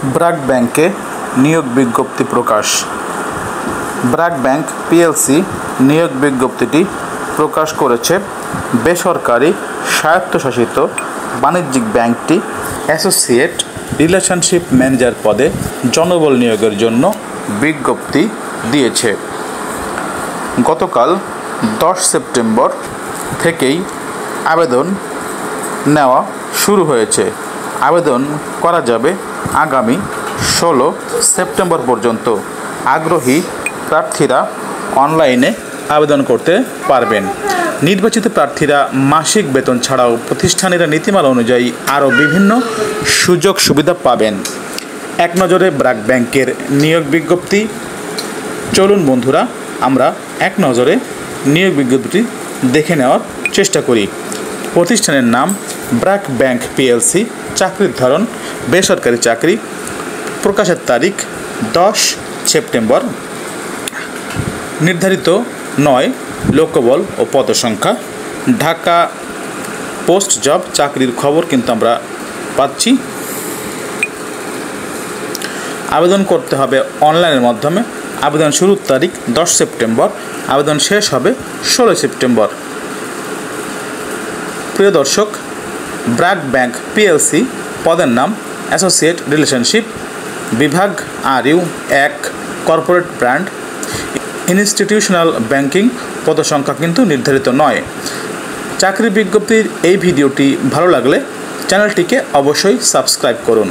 ব্র্যাক ব্যাংকে নিয়োগ বিজ্ঞপ্তি প্রকাশ। ব্র্যাক ব্যাংক পিএলসি নিয়োগ বিজ্ঞপ্তিটি প্রকাশ করেছে। বেসরকারি স্বায়ত্তশাসিত বাণিজ্যিক ব্যাংকটি অ্যাসোসিয়েট রিলেশনশিপ ম্যানেজার পদে জনবল নিয়োগের জন্য বিজ্ঞপ্তি দিয়েছে। গতকাল 10 সেপ্টেম্বর থেকেই আবেদন নেওয়া শুরু হয়েছে। আবেদন করা যাবে আগামী 16 সেপ্টেম্বর পর্যন্ত। আগ্রহী প্রার্থীরা অনলাইনে আবেদন করতে পারবেন। নির্বাচিত প্রার্থীরা মাসিক বেতন ছাড়াও প্রতিষ্ঠানের নীতিমালা অনুযায়ী আরও বিভিন্ন সুযোগ সুবিধা পাবেন। এক নজরে ব্র্যাক ব্যাংকের নিয়োগ বিজ্ঞপ্তি। চলুন বন্ধুরা, আমরা এক নজরে নিয়োগ বিজ্ঞপ্তিটি দেখে নেওয়ার চেষ্টা করি। প্রতিষ্ঠানের নাম ব্র্যাক ব্যাংক পিএলসি। চাকরির ধরন বেসরকারি চাকরি। প্রকাশের তারিখ 10 সেপ্টেম্বর। নির্ধারিত 9 লোকবল ও পদসংখ্যা। ঢাকা পোস্ট জব চাকরির খবর কিন্তু আমরা পাচ্ছি। আবেদন করতে হবে অনলাইনের মাধ্যমে। আবেদন শুরুর তারিখ 10 সেপ্টেম্বর। আবেদন শেষ হবে 16 সেপ্টেম্বর। প্রিয় দর্শক, ব্র্যাক ব্যাংক পিএলসি পদের নাম অ্যাসোসিয়েট রিলেশনশিপ। বিভাগ RU 1 corporate brand. Institutional banking. পদসংখ্যা কিন্তু নির্ধারিত নয়। চাকরি বিজ্ঞপ্তির এই ভিডিওটি ভালো লাগলে চ্যানেলটিকে অবশ্যই সাবস্ক্রাইব করুন।